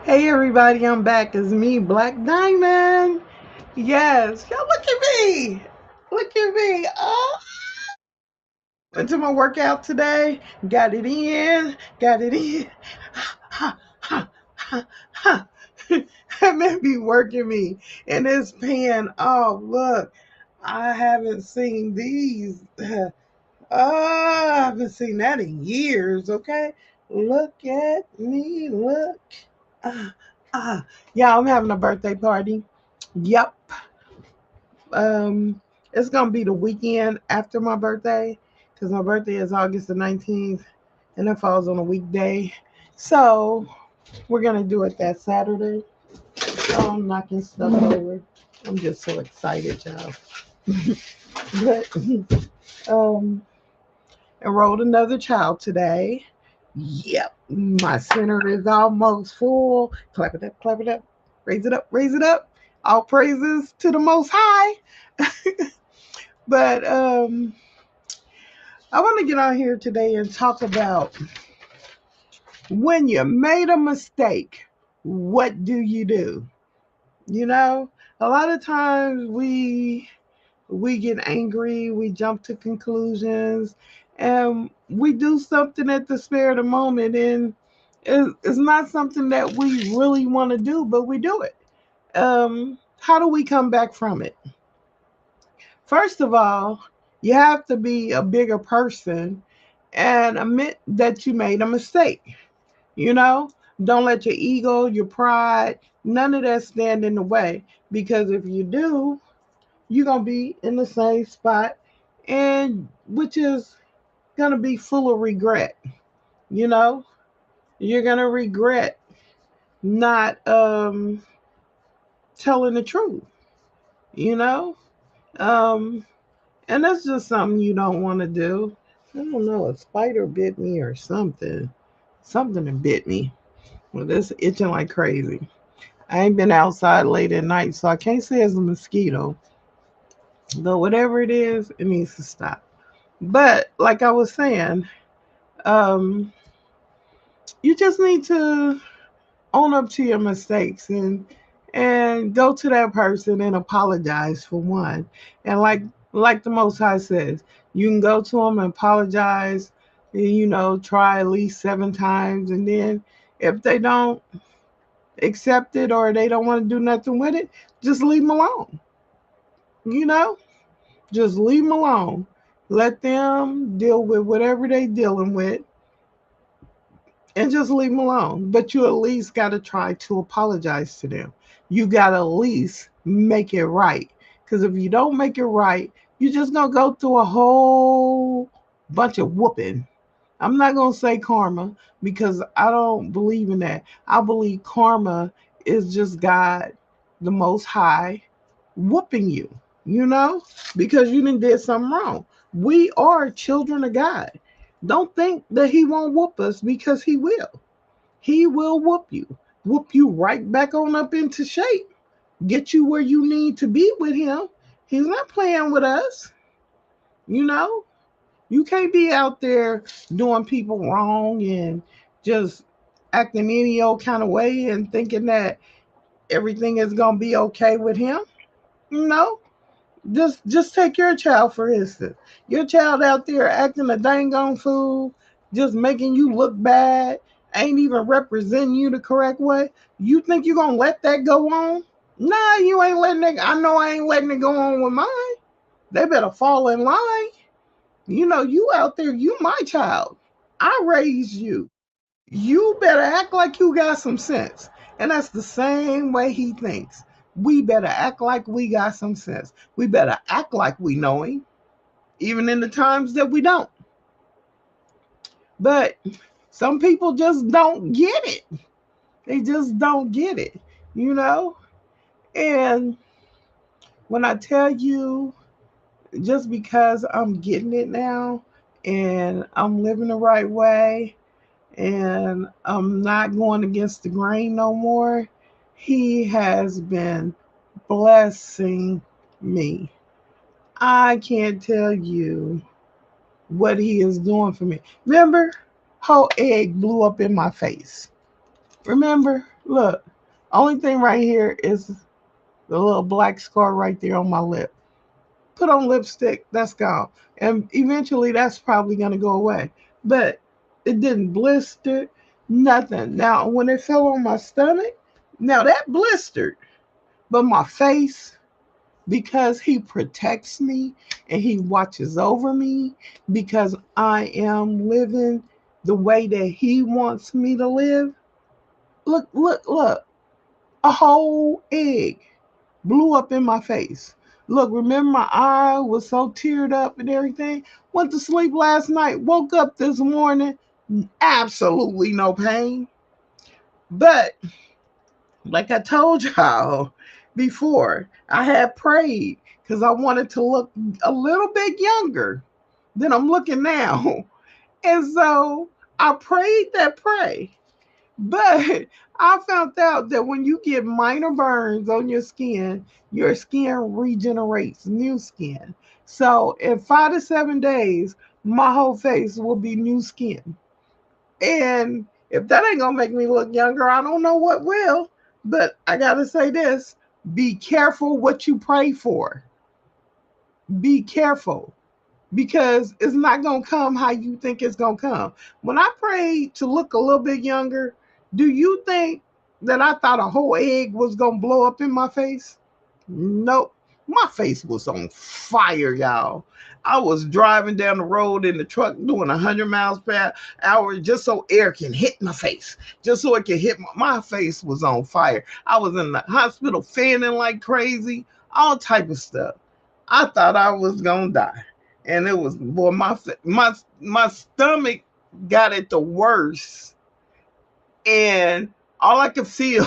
Hey everybody, I'm back. It's me, Black Diamond. Yes, y'all look at me. Look at me. Oh, went to my workout today. Got it in. Got it in. Ha, ha, ha, ha. That man be working me in this pen. Oh, look. I haven't seen these. Oh, I haven't seen that in years, okay? Look at me. Look. Ah, yeah, I'm having a birthday party. Yep. Um, it's gonna be the weekend after my birthday because my birthday is August the 19th, and it falls on a weekday. So we're gonna do it that Saturday. So I'm knocking stuff over. I'm just so excited, y'all. But um, enrolled another child today. Yep, my center is almost full. Clap it up, clap it up. Raise it up, raise it up. All praises to the Most High. But I want to get on here today and talk about when you made a mistake, what do you do? You know, a lot of times we get angry, we jump to conclusions, and we do something at the spur of the moment, and it's not something that we really want to do, but we do it. How do we come back from it? First of all, you have to be a bigger person and admit that you made a mistake. You know, don't let your ego, your pride, none of that stand in the way. Because if you do, you're going to be in the same spot, and which is going to be full of regret. You know, you're going to regret not telling the truth, you know? Um, and that's just something you don't want to do. I don't know, a spider bit me or something. Something that bit me. Well, this itching like crazy. I ain't been outside late at night, so I can't say it's a mosquito. But whatever it is, it needs to stop. But like I was saying, um, you just need to own up to your mistakes and go to that person and apologize for one. And like the Most High says, you can go to them and apologize. You know, try at least 7 times, and then if they don't accept it or they don't want to do nothing with it, just leave them alone. You know, just leave them alone. Let them deal with whatever they dealing with, and just leave them alone. But you at least got to try to apologize to them. You got to at least make it right. Because if you don't make it right, you're just going to go through a whole bunch of whooping. I'm not going to say karma because I don't believe in that. I believe karma is just God, the Most High, whooping you, you know, because you done did something wrong. We are children of God. Don't think that He won't whoop us because He will. He will whoop you right back on up into shape, get you where you need to be with Him. He's not playing with us, you know. You can't be out there doing people wrong and just acting any old kind of way and thinking that everything is gonna be okay with him. No, just take your child for instance. Your child out there acting a dang on fool, just making you look bad, ain't even representing you the correct way. You think you're gonna let that go on? Nah, you ain't letting it. I know I ain't letting it go on with mine. They better fall in line. You know, you out there, you my child. I raised you. You better act like you got some sense. And that's the same way he thinks. We better act like we got some sense. We better act like we know him, even in the times that we don't. But some people just don't get it. They just don't get it, you know? And when I tell you, just because I'm getting it now and I'm living the right way and I'm not going against the grain no more, he has been blessing me. I can't tell you what he is doing for me. Remember, whole egg blew up in my face. Remember? Look, only thing right here is the little black scar right there on my lip. Put on lipstick, that's gone. And eventually that's probably going to go away. But it didn't blister, nothing. Now, when it fell on my stomach, now that blistered. But my face, because he protects me and he watches over me, because I am living the way that he wants me to live. Look, look, look. A whole egg blew up in my face. Look, remember my eye was so teared up and everything? Went to sleep last night, woke up this morning, absolutely no pain. But like I told y'all before, I had prayed because I wanted to look a little bit younger than I'm looking now. And so I prayed that pray. But I found out that when you get minor burns on your skin regenerates new skin. So in 5 to 7 days, my whole face will be new skin. And if that ain't gonna make me look younger, I don't know what will. But I gotta say this: be careful what you pray for. Be careful because it's not going to come how you think it's going to come. When I prayed to look a little bit younger, do you think that I thought a whole egg was going to blow up in my face? Nope. My face was on fire, y'all. I was driving down the road in the truck doing 100 miles per hour just so air can hit my face, just so it can hit my face was on fire. I was in the hospital fanning like crazy, all type of stuff. I thought I was gonna die, and it was boy my stomach got it the worst, and all I could feel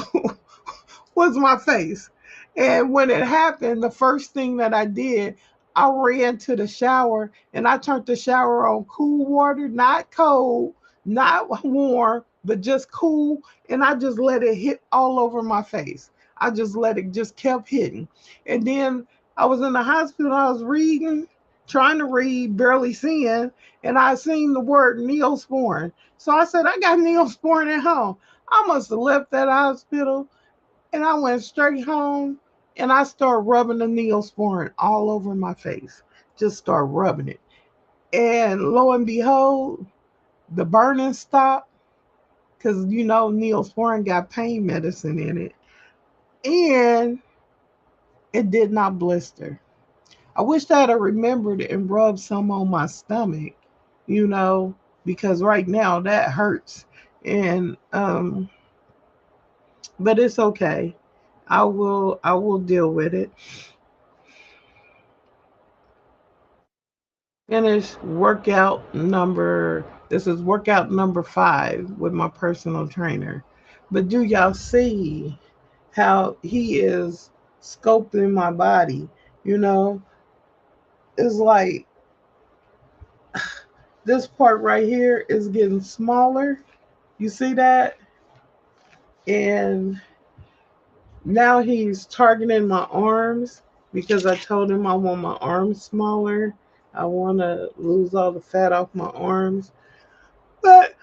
was my face. And when it happened, the first thing that I did, I ran to the shower and I turned the shower on cool water, not cold, not warm, but just cool. And I just let it hit all over my face. I just let it just kept hitting. And then I was in the hospital, I was reading, trying to read, barely seeing, and I seen the word neosporin. So I said, I got neosporin at home. I must have left that hospital and I went straight home and I started rubbing the neosporin all over my face. Just start rubbing it. And lo and behold, the burning stopped because you know neosporin got pain medicine in it. And it did not blister. I wish I'd have remembered and rubbed some on my stomach, you know, because right now that hurts. And but it's okay. I will deal with it. Finish workout number, this is workout number 5 with my personal trainer. But do y'all see how he is sculpting my body? You know, it's like this part right here is getting smaller. You see that? And now he's targeting my arms because I told him I want my arms smaller. I want to lose all the fat off my arms. But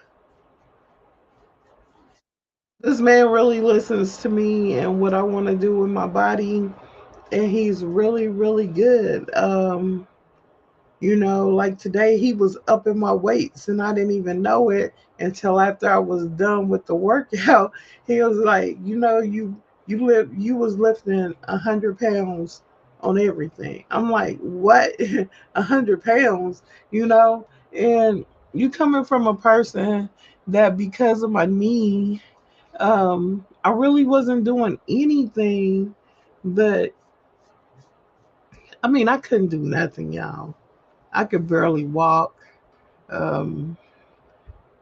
this man really listens to me and what I want to do with my body, and he's really, really good. You know, like today he was upping my weights and I didn't even know it until after I was done with the workout. He was like, you know, you was lifting 100 pounds on everything. I'm like, what? 100 pounds, you know? And you coming from a person that because of my knee, I really wasn't doing anything, but I mean, I couldn't do nothing, y'all. I could barely walk. Um,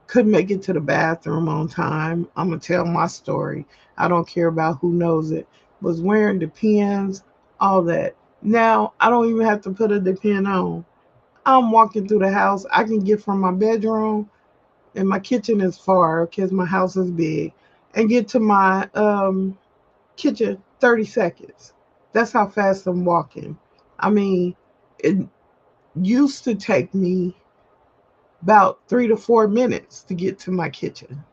couldn't make it to the bathroom on time. I'm gonna tell my story. I don't care about who knows it. Was wearing Depends, all that. Now I don't even have to put a Depend on. I'm walking through the house. I can get from my bedroom, and my kitchen is far because my house is big, and get to my kitchen 30 seconds. That's how fast I'm walking. I mean, it used to take me about 3 to 4 minutes to get to my kitchen.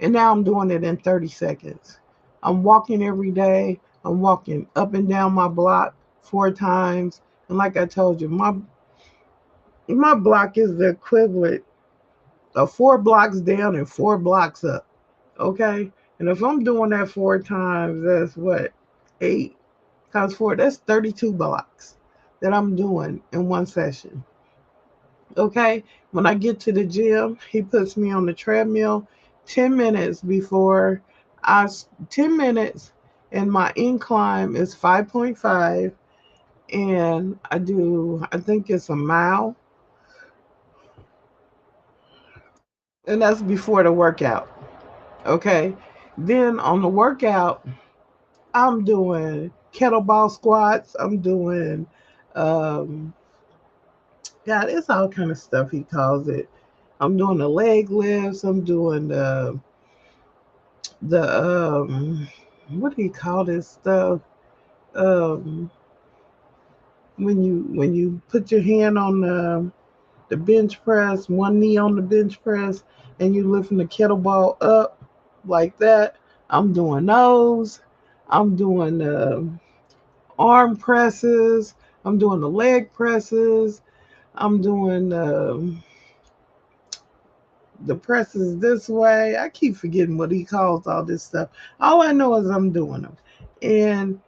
And now I'm doing it in 30 seconds. I'm walking every day. I'm walking up and down my block 4 times. And like I told you, my block is the equivalent of 4 blocks down and 4 blocks up. Okay? And if I'm doing that 4 times, that's what? 8 times 4, that's 32 blocks that I'm doing in one session. Okay? When I get to the gym, he puts me on the treadmill 10 minutes before 10 minutes, and my incline is 5.5, and I think it's a mile, and that's before the workout. Okay? Then on the workout, I'm doing kettlebell squats. I'm doing, um, God, it's all kind of stuff he calls it. I'm doing the leg lifts. I'm doing the what do you call this stuff? Um, when you put your hand on the bench press, one knee on the bench press, and you lifting the kettlebell up like that. I'm doing those. I'm doing the arm presses. I'm doing the leg presses. I'm doing the presses this way. I keep forgetting what he calls all this stuff. All I know is I'm doing them. And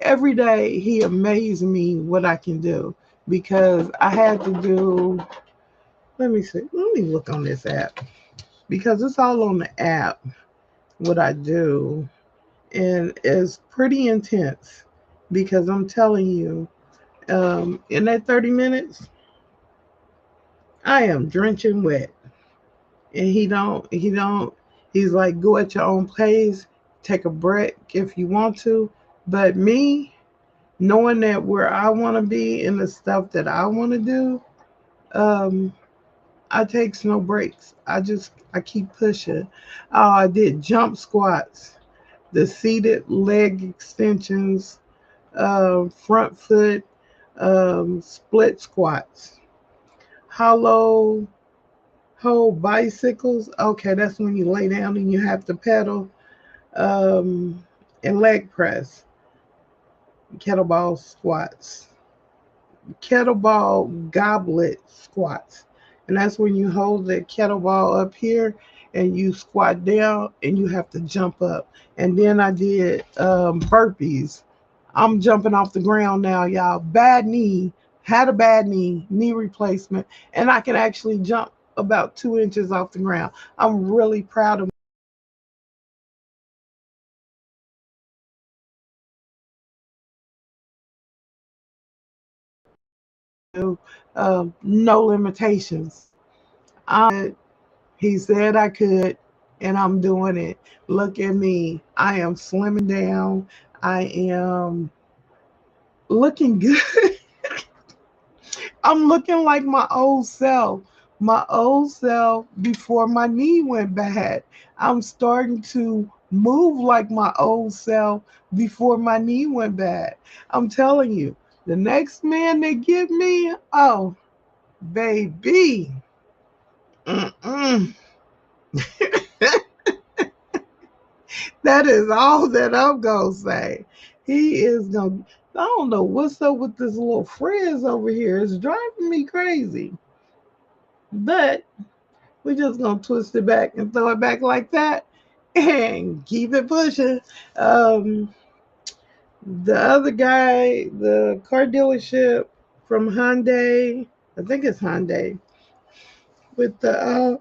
every day he amazed me what I can do, because I had to do, let me see, let me look on this app, because it's all on the app what I do. And it's pretty intense, because I'm telling you, in that 30 minutes, I am drenching wet. And he's like, go at your own pace, take a break if you want to. But me, knowing that where I want to be and the stuff that I want to do, um, I takes no breaks. I keep pushing. Oh, I did jump squats, the seated leg extensions, front foot, split squats, hollow hold bicycles. Okay, that's when you lay down and you have to pedal. Um, and leg press, kettlebell squats, kettlebell goblet squats. And that's when you hold the kettlebell up here and you squat down and you have to jump up. And then I did burpees. I'm jumping off the ground now, y'all. Bad knee, had a bad knee replacement, and I can actually jump about 2 inches off the ground. I'm really proud of you. No limitations. He said I could, and I'm doing it. Look at me. I am slimming down. I am looking good. I'm looking like my old self. My old self before my knee went bad. I'm starting to move like my old self before my knee went bad. I'm telling you, the next man they give me, oh, baby. Mm-mm. That is all that I'm gonna say. He is gonna. I don't know what's up with this little frizz over here. It's driving me crazy. But we're just gonna twist it back and throw it back like that, and keep it pushing. Um, the other guy, the car dealership from Hyundai, I think it's Hyundai, with the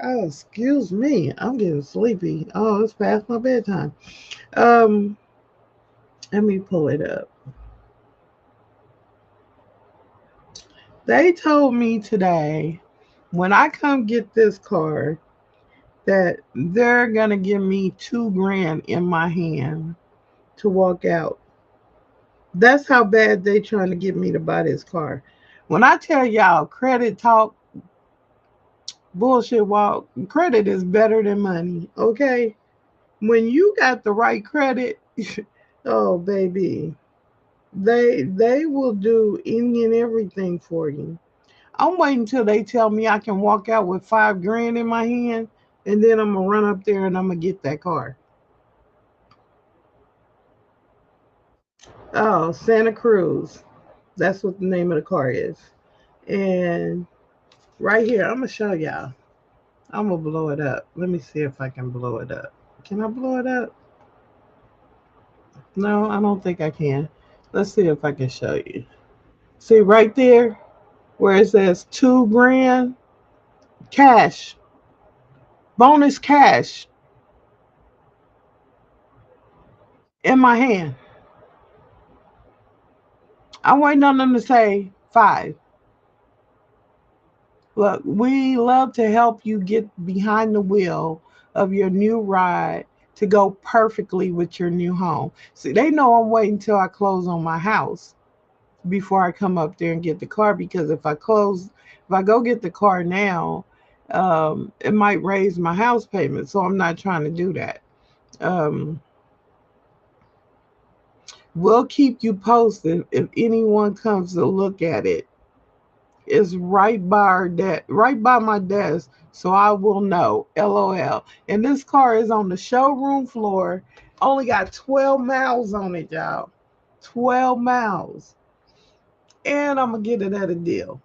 oh, excuse me, I'm getting sleepy. Oh, it's past my bedtime. Um, Let me pull it up. They told me today when I come get this car that they're gonna give me 2 grand in my hand to walk out. That's how bad they trying to get me to buy this car. When I tell y'all credit talk, bullshit walk, credit is better than money. Okay, when you got the right credit, oh baby, they will do any and everything for you. I'm waiting till they tell me I can walk out with 5 grand in my hand, and then I'm gonna run up there and I'm gonna get that car. Oh, Santa Cruz. That's what the name of the car is. And right here, I'm gonna show y'all. I'm gonna blow it up. Let me see if I can blow it up. Can I blow it up? No, I don't think I can. Let's see if I can show you. See right there where it says 2 grand cash, bonus cash in my hand. I'm waiting on them to say five. Look, we love to help you get behind the wheel of your new ride to go perfectly with your new home. See, they know I'm waiting till I close on my house before I come up there and get the car, because if I go get the car now, it might raise my house payment. So I'm not trying to do that. Um, we'll keep you posted if anyone comes to look at it. It's right by my desk, so I will know. LOL. And this car is on the showroom floor. Only got 12 miles on it, y'all. 12 miles. And I'm gonna get it at a deal.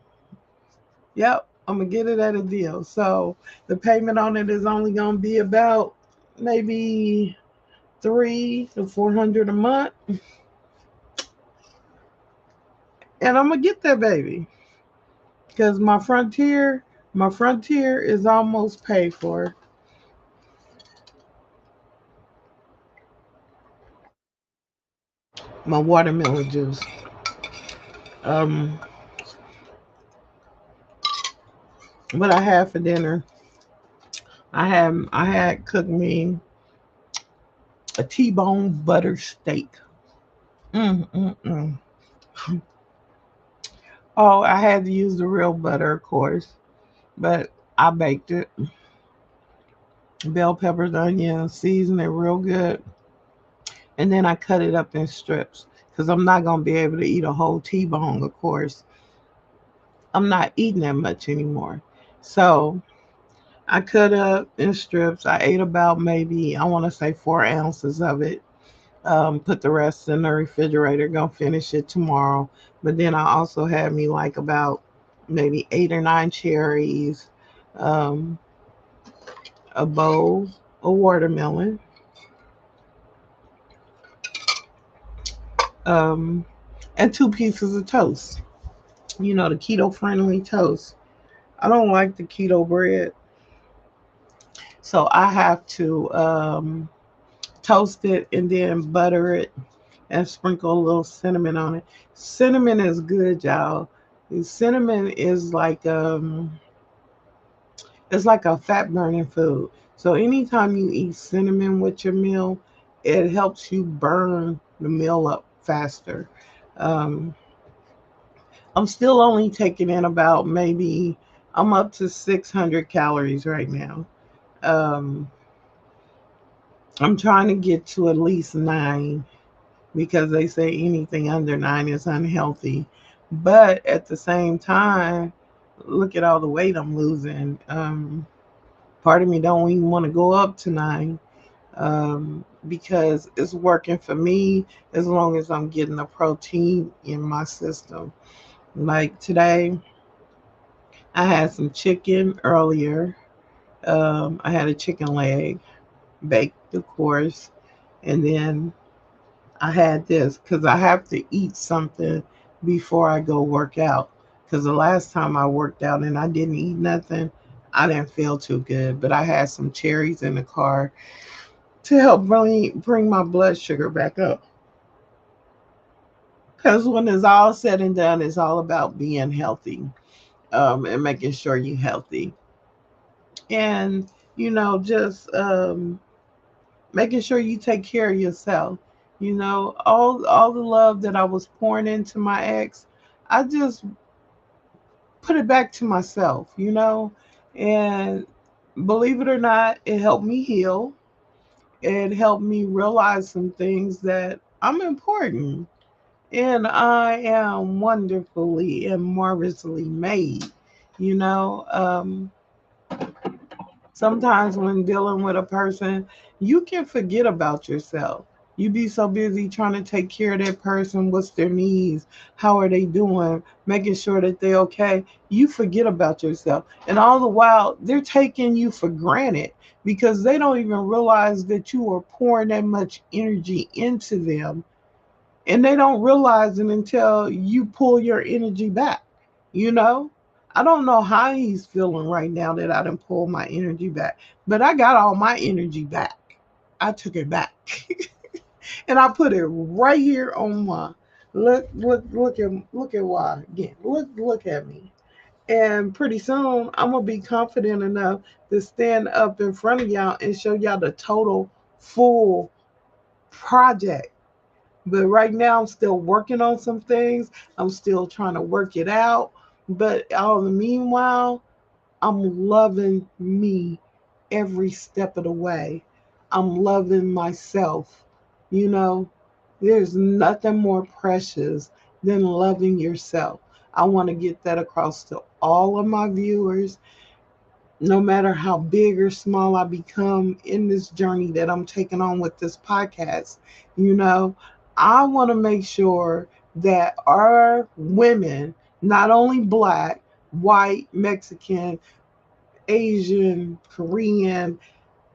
Yep, I'm gonna get it at a deal. So the payment on it is only gonna be about maybe 300 to 400 a month, and I'm gonna get that baby because my Frontier is almost paid for. My watermelon juice. Um, what I had for dinner, I had cooked me a T-bone butter steak. Mm, mm, mm. Oh, I had to use the real butter, of course, but I baked it. Bell peppers, onions, season it real good, and then I cut it up in strips because I'm not gonna be able to eat a whole T-bone. Of course, I'm not eating that much anymore, so I cut up in strips. I ate about maybe I want to say 4 ounces of it. Put the rest in the refrigerator. Gonna finish it tomorrow. But then I also had me like about maybe 8 or 9 cherries, um, a bowl of watermelon, um, and 2 pieces of toast. You know, the keto friendly toast. I don't like the keto bread, so I have to toast it and then butter it and sprinkle a little cinnamon on it. Cinnamon is good, y'all. Cinnamon is like it's like a fat burning food. So anytime you eat cinnamon with your meal, it helps you burn the meal up faster. Um, I'm still only taking in about maybe I'm up to 600 calories right now. Um, I'm trying to get to at least 9, because they say anything under 9 is unhealthy. But at the same time, look at all the weight I'm losing. Part of me don't even want to go up to 9, because it's working for me as long as I'm getting the protein in my system. Like today, I had some chicken earlier. I had a chicken leg baked, of course, and then I had this because I have to eat something before I go work out. Because the last time I worked out and I didn't eat nothing, I didn't feel too good. But I had some cherries in the car to help bring my blood sugar back up. Because when it's all said and done, it's all about being healthy, and making sure you're healthy. And, just making sure you take care of yourself. All the love that I was pouring into my ex, I just put it back to myself. And believe it or not, it helped me heal. It helped me realize some things that I'm important and I am wonderfully and marvelously made. You know, sometimes when dealing with a person, you can forget about yourself. You be so busy trying to take care of that person, what's their needs, how are they doing, making sure that they're okay. You forget about yourself. And all the while, they're taking you for granted because they don't even realize that you are pouring that much energy into them, and they don't realize it until you pull your energy back. You know, I don't know how he's feeling right now that I didn't pull my energy back, but I got all my energy back. I took it back and I put it right here on my look at why again. Look at me. And pretty soon I'm gonna be confident enough to stand up in front of y'all and show y'all the total full project. But right now, I'm still working on some things. I'm still trying to work it out. But all the meanwhile, I'm loving me every step of the way. I'm loving myself. You know, there's nothing more precious than loving yourself. I want to get that across to all of my viewers, no matter how big or small I become in this journey that I'm taking on with this podcast. You know, I want to make sure that our women, not only black, white, Mexican, Asian, Korean,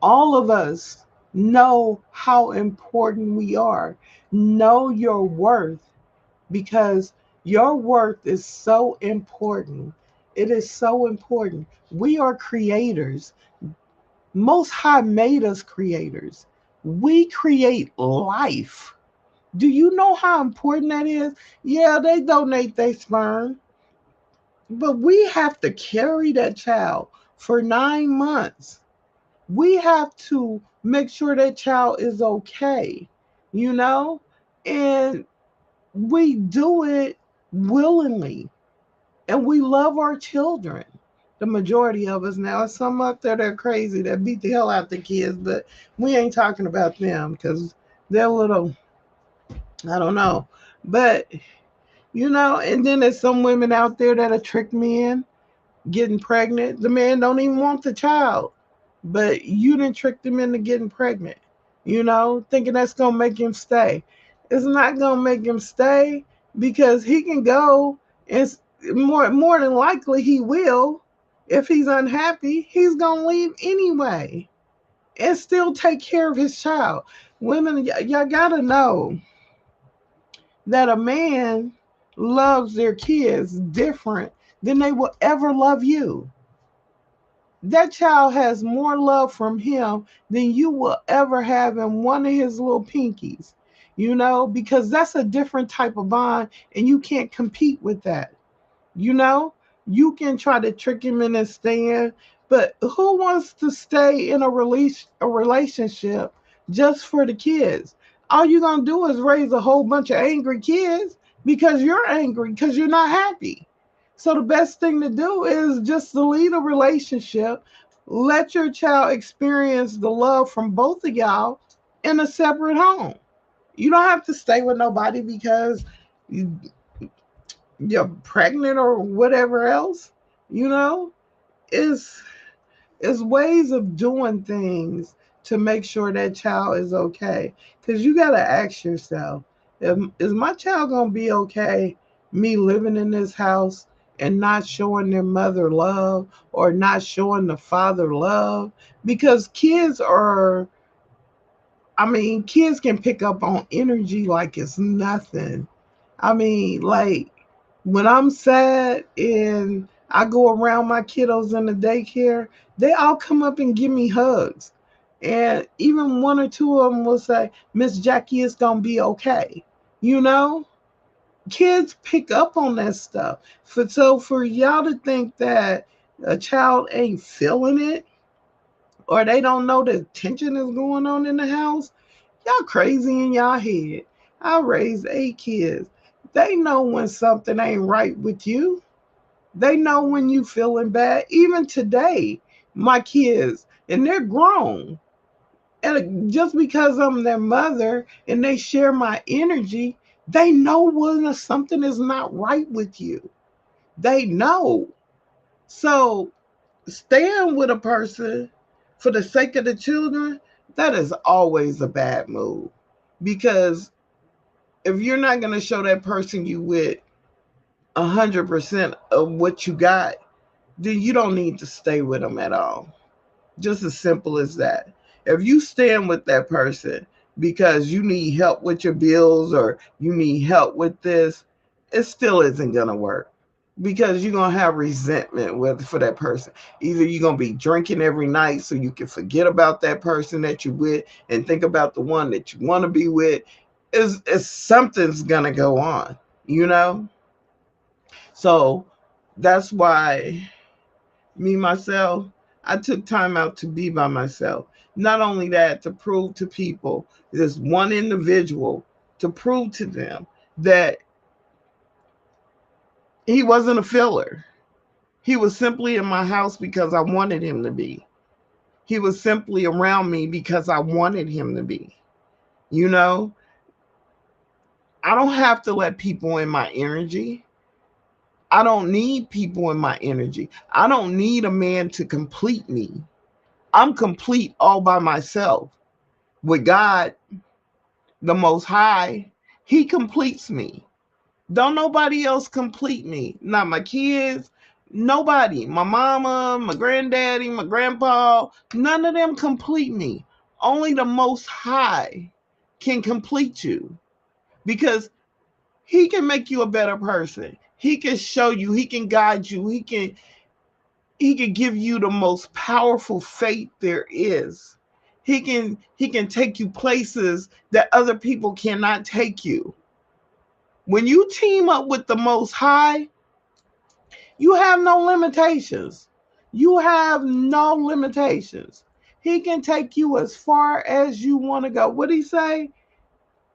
all of us know how important we are. Know your worth, because your worth is so important. It is so important. We are creators. Most High made us creators. We create life. Do you know how important that is? Yeah, they donate their sperm, but we have to carry that child for 9 months. We have to make sure that child is okay, you know? And we do it willingly, and we love our children. The majority of us now. There's some up there that are crazy that beat the hell out the kids, but we ain't talking about them because they're little, I don't know. But, and then there's some women out there that are tricked men getting pregnant. The man don't even want the child, but you didn't trick them into getting pregnant, thinking that's going to make him stay. It's not going to make him stay because he can go and more than likely he will. If he's unhappy, he's going to leave anyway and still take care of his child. Women, y'all got to know that a man loves their kids different than they will ever love you. That child has more love from him than you will ever have in one of his little pinkies, because that's a different type of bond and you can't compete with that. You know, you can try to trick him into staying, but who wants to stay in a relationship just for the kids? All you're gonna do is raise a whole bunch of angry kids because you're angry because you're not happy. So the best thing to do is just to lead a relationship, let your child experience the love from both of y'all in a separate home. You don't have to stay with nobody because you're pregnant or whatever else, you know, is is ways of doing things to make sure that child is okay. Because you got to ask yourself, is my child going to be okay me living in this house and not showing their mother love or not showing the father love? Because kids can pick up on energy like it's nothing. I mean, like when I'm sad and I go around my kiddos in the daycare, they all come up and give me hugs. And even one or two of them will say, Miss Jackie, it's going to be okay. You know, kids pick up on that stuff. So for y'all to think that a child ain't feeling it or they don't know the tension is going on in the house, y'all crazy in y'all head. I raised 8 kids. They know when something ain't right with you. They know when you feeling bad. Even today, my kids, and they're grown. And just because I'm their mother and they share my energy, they know when something is not right with you. They know. So staying with a person for the sake of the children, that is always a bad move. Because if you're not going to show that person you with 100% of what you got, then you don't need to stay with them at all. Just as simple as that. If you stand with that person because you need help with your bills or you need help with this, it still isn't going to work because you're going to have resentment with for that person. Either you're going to be drinking every night so you can forget about that person that you're with and think about the one that you want to be with. Is something's going to go on, you know? So that's why me myself, I took time out to be by myself. Not only that, to prove to people, this one individual, to prove to them that he wasn't a filler. He was simply in my house because I wanted him to be. He was simply around me because I wanted him to be. You know, I don't have to let people in my energy. I don't need people in my energy. I don't need a man to complete me. I'm complete all by myself. With God, the Most High, He completes me. Don't nobody else complete me. Not my kids, nobody. My mama, my granddaddy, my grandpa, none of them complete me. Only the Most High can complete you because He can make you a better person. He can show you, He can guide you, He can give you the most powerful faith there is. He can take you places that other people cannot take you. When you team up with the Most High, you have no limitations. You have no limitations. He can take you as far as you want to go. What did he say?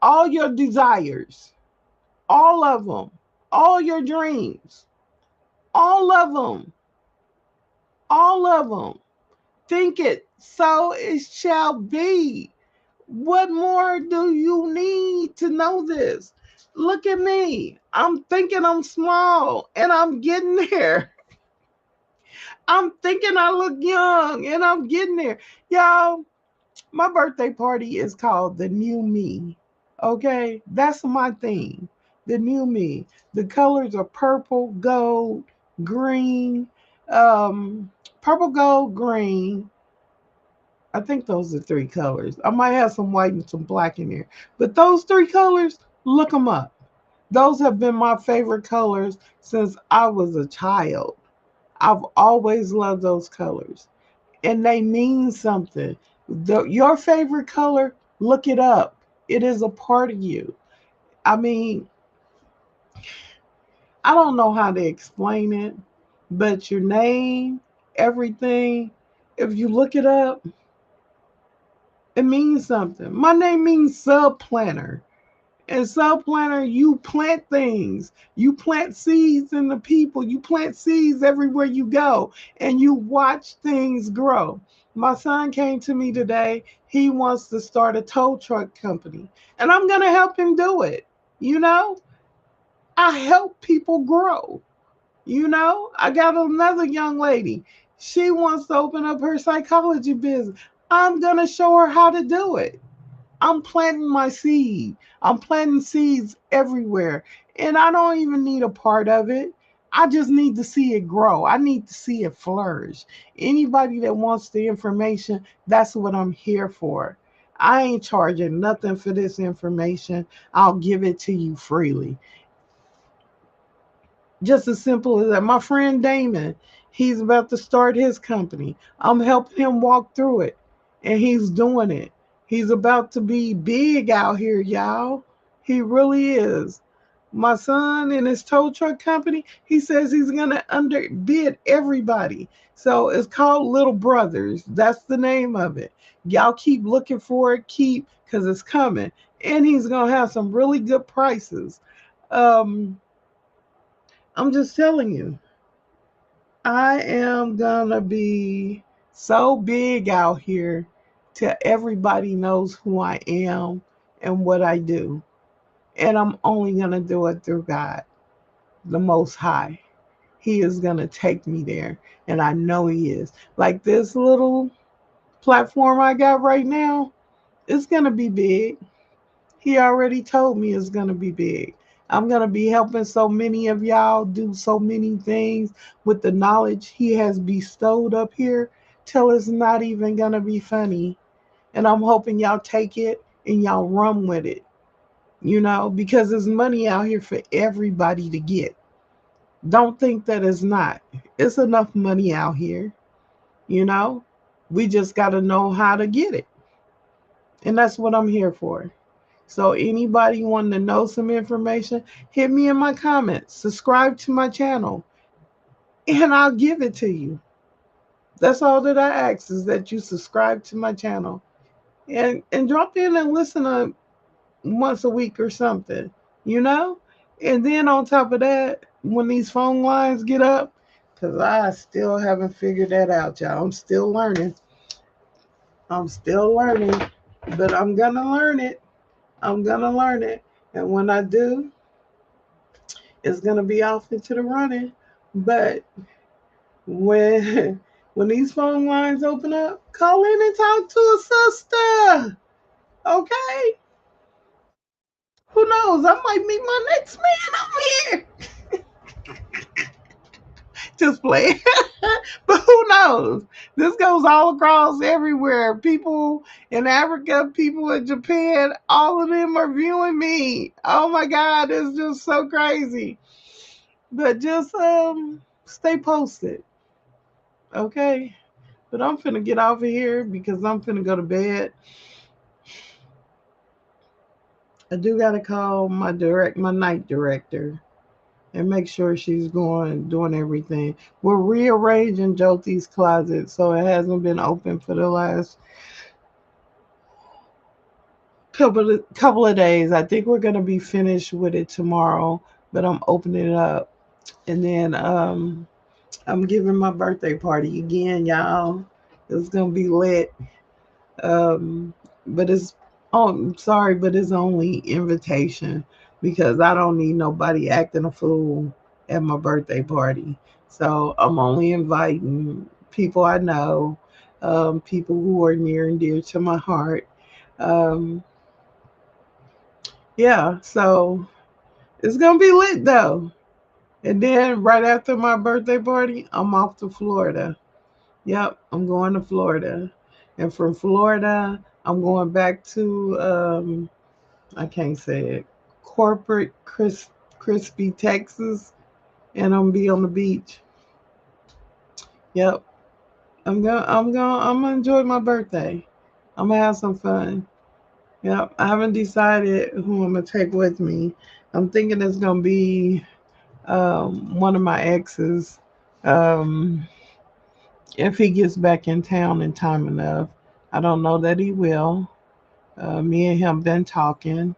All your desires, all of them, all your dreams, all of them, all of them. Think it, so it shall be. What more do you need to know this? Look at me. I'm thinking I'm small and I'm getting there. I'm thinking I look young and I'm getting there. Y'all, my birthday party is called The New Me. Okay? That's my theme. The New Me. The colors are purple, gold, green, um, purple, gold, green. I think those are three colors. I might have some white and some black in there. But those three colors, look them up. Those have been my favorite colors since I was a child. I've always loved those colors. And they mean something. Your favorite color, look it up. It is a part of you. I mean, I don't know how to explain it, but your name, everything, if you look it up, it means something. My name means sub planner. And sub planner, you plant things. You plant seeds in the people. You plant seeds everywhere you go. And you watch things grow. My son came to me today. He wants to start a tow truck company. And I'm going to help him do it. You know, I help people grow. You know, I got another young lady. She wants to open up her psychology business. I'm going to show her how to do it. I'm planting my seed. I'm planting seeds everywhere. And I don't even need a part of it. I just need to see it grow. I need to see it flourish. Anybody that wants the information, that's what I'm here for. I ain't charging nothing for this information. I'll give it to you freely. Just as simple as that. My friend Damon, he's about to start his company. I'm helping him walk through it, and he's doing it. He's about to be big out here, y'all. He really is. My son in his tow truck company, he says he's going to underbid everybody. So it's called Little Brothers. That's the name of it. Y'all keep looking for it, because it's coming. And he's going to have some really good prices. Um, I'm just telling you, I am gonna be so big out here till everybody knows who I am and what I do. And I'm only gonna do it through God, the Most High. he is going to take me there. And I know he is. Like this little platform I got right now, it's going to be big. He already told me it's going to be big. I'm going to be helping so many of y'all do so many things with the knowledge he has bestowed up here till it's not even going to be funny. And I'm hoping y'all take it and y'all run with it, because there's money out here for everybody to get. Don't think that it's not. It's enough money out here, you know? We just got to know how to get it. And that's what I'm here for. So anybody wanting to know some information, hit me in my comments. Subscribe to my channel and I'll give it to you. That's all that I ask is that you subscribe to my channel and drop in and listen to once a week or something, you know? And then on top of that, when these phone lines get up, because I still haven't figured that out, y'all. I'm still learning. I'm still learning, but I'm going to learn it. I'm going to learn it. And when I do, it's going to be off into the running. But when when these phone lines open up, call in and talk to a sister. Okay? Who knows? I might meet my next man over here. Just play. But who knows? This goes all across everywhere. People in Africa, people in Japan, all of them are viewing me. Oh my God, it's just so crazy. But just stay posted. Okay? But I'm finna get off of here because I'm finna go to bed. I do gotta call my night director and make sure she's doing everything. We're rearranging Jyoti's closet, so it hasn't been open for the last couple of days. I think we're gonna be finished with it tomorrow, but I'm opening it up, and then I'm giving my birthday party again, y'all. It's gonna be lit. Um, but it's I'm sorry, but it's only invitation because I don't need nobody acting a fool at my birthday party. So I'm only inviting people I know, people who are near and dear to my heart. Um, yeah, so it's gonna be lit though. And then right after my birthday party, I'm off to Florida. Yep, I'm going to Florida. And from Florida, I'm going back to, I can't say it, crispy Texas, and I'm gonna be on the beach. Yep, I'm gonna enjoy my birthday. I'm gonna have some fun. Yep, I haven't decided who I'm gonna take with me. I'm thinking it's gonna be one of my exes. Um, if he gets back in town in time enough, I don't know that he will. Me and him been talking.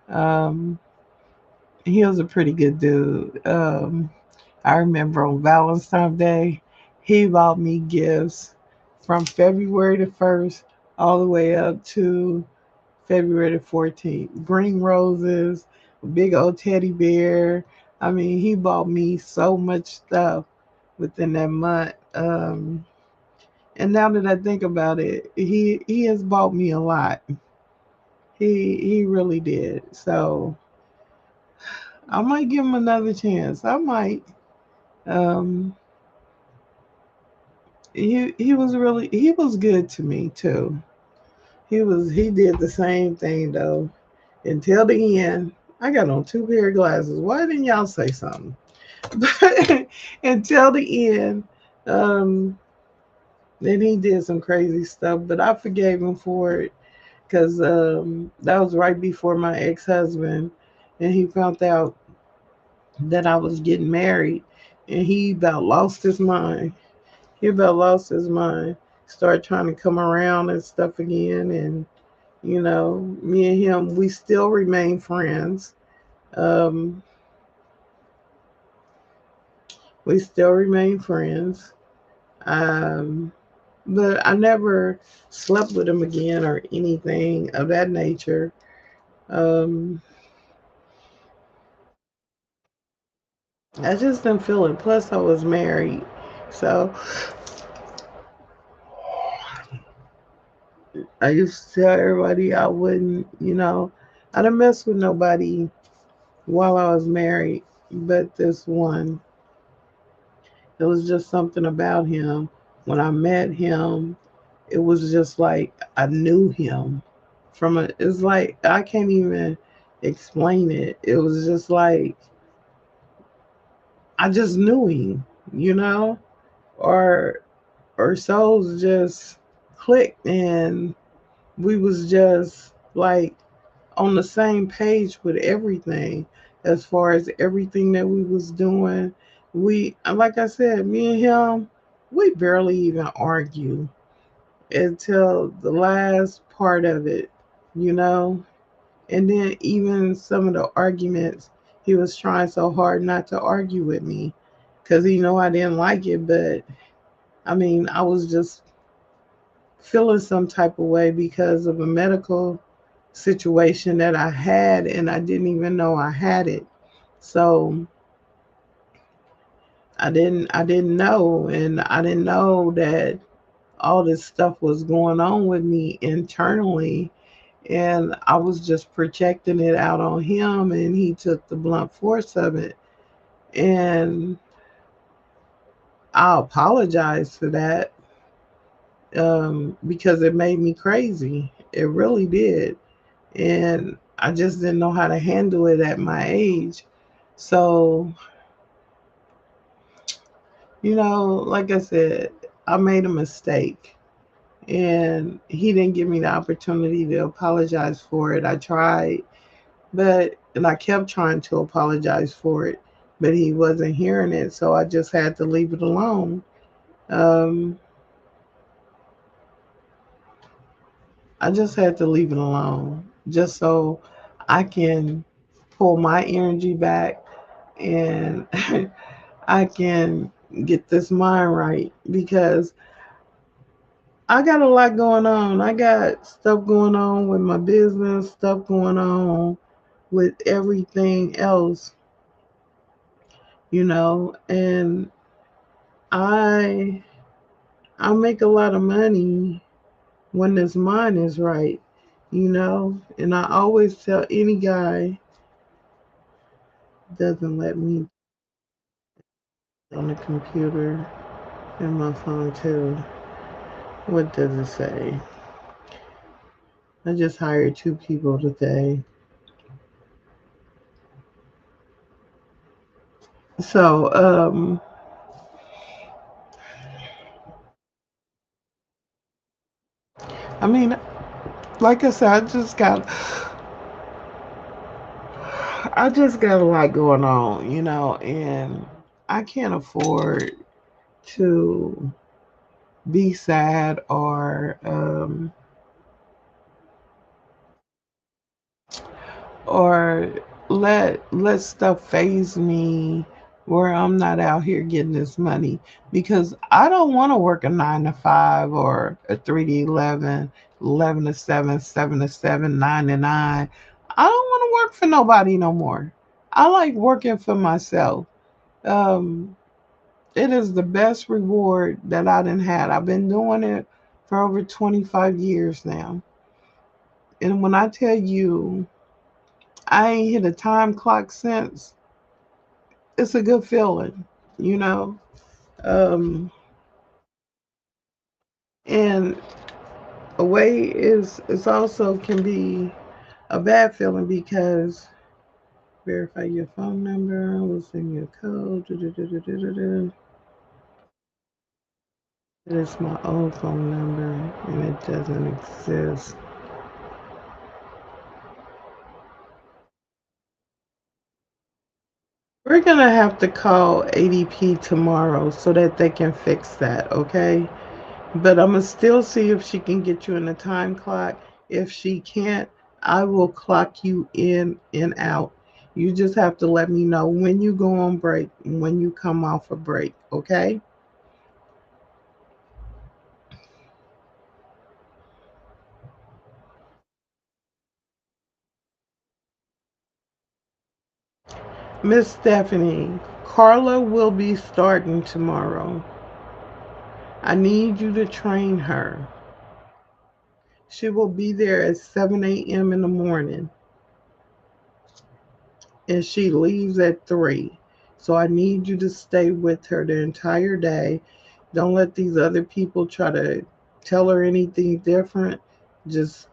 Um, he was a pretty good dude. I remember on Valentine's Day, he bought me gifts from February the 1st all the way up to February the 14th. Green roses, a big old teddy bear. I mean, he bought me so much stuff within that month. And now that I think about it, he has bought me a lot. He really did. So I might give him another chance. I might. Um, he was good to me too. He did the same thing though until the end. I got on two pair of glasses. Why didn't y'all say something? But until the end, um, then he did some crazy stuff, but I forgave him for it because that was right before my ex husband, and he found out that I was getting married, and he about lost his mind. He about lost his mind. Started trying to come around and stuff again, and me and him, we still remain friends. Um, we still remain friends. Um, but I never slept with him again or anything of that nature. Um, I just didn't feel it. Plus, I was married. So I used to tell everybody I wouldn't, I didn't mess with nobody while I was married, but this one, it was just something about him. When I met him, it was just like I knew him it's like I can't even explain it. It was just like I just knew him, you know, or our souls just clicked and we was just like on the same page with everything as far as everything that we was doing. We, like I said, me and him, we barely even argue until the last part of it, you know. And then even some of the arguments, he was trying so hard not to argue with me because he know I didn't like it. But I mean, I was just feeling some type of way because of a medical situation that I had, and I didn't even know I had it. So I didn't know, and I didn't know that all this stuff was going on with me internally, and I was just projecting it out on him, and he took the blunt force of it. And I apologize for that, because it made me crazy. It really did. And I just didn't know how to handle it at my age. So, like I said, I made a mistake, and he didn't give me the opportunity to apologize for it. I tried, and I kept trying to apologize for it, but he wasn't hearing it, so I just had to leave it alone. Um, I just had to leave it alone just so I can pull my energy back and I can get this mind right because I got a lot going on. I got stuff going on with my business, stuff going on with everything else, and I I make a lot of money when this mind is right, and I always tell any guy doesn't let me on the computer and my phone too. What does it say? I just hired 2 people today. So, I mean, like I said, I just got a lot going on, and I can't afford to be sad or let stuff phase me where I'm not out here getting this money because I don't want to work a 9 to 5 or a 3 to 11, 11 to 7, 7 to 7, 9 to 9. I don't want to work for nobody no more. I like working for myself. Um, it is the best reward that I done had. I've been doing it for over 25 years now. And when I tell you I ain't hit a time clock since, it's a good feeling, you know. Um, and a way is it's also can be a bad feeling because verify your phone number, we'll send you a code. It's my old phone number and it doesn't exist. We're gonna have to call ADP tomorrow so that they can fix that, okay? But I'm gonna still see if she can get you in the time clock. If she can't, I will clock you in and out. You just have to let me know when you go on break and when you come off a break, okay? Miss Stephanie. Carla will be starting tomorrow. I need you to train her. She will be there at 7 a.m. in the morning and she leaves at 3. So I need you to stay with her the entire day. Don't let these other people try to tell her anything different. Just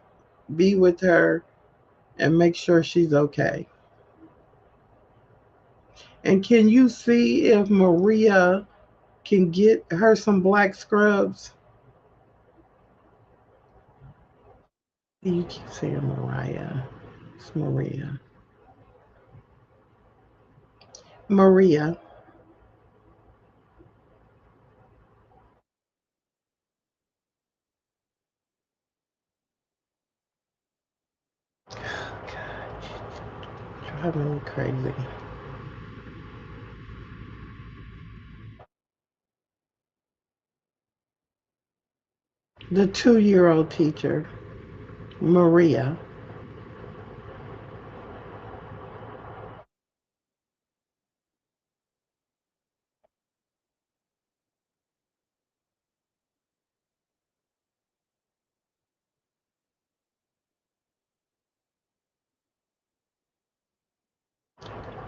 be with her and make sure she's okay. And can you see if Maria can get her some black scrubs? You keep saying Mariah. It's Maria. Maria. Driving me crazy. The 2-year-old teacher, Maria.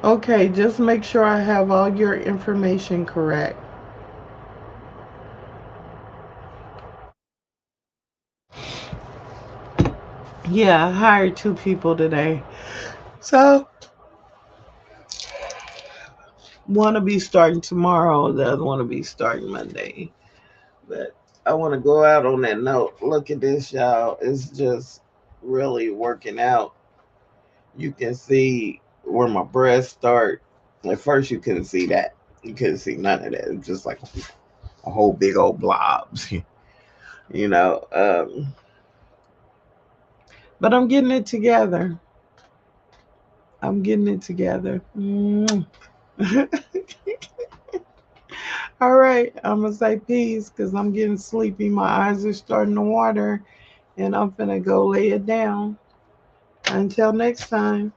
Okay, just make sure I have all your information correct. Yeah, I hired 2 people today. So, one will be starting tomorrow, the other one will be starting Monday. But I want to go out on that note. Look at this, y'all. It's just really working out. You can see where my breasts start. At first, you couldn't see that. You couldn't see none of that. It's just like a whole big old blobs, you know. But I'm getting it together. I'm getting it together. All right, I'm gonna say peace because I'm getting sleepy. My eyes are starting to water, and I'm gonna go lay it down. Until next time.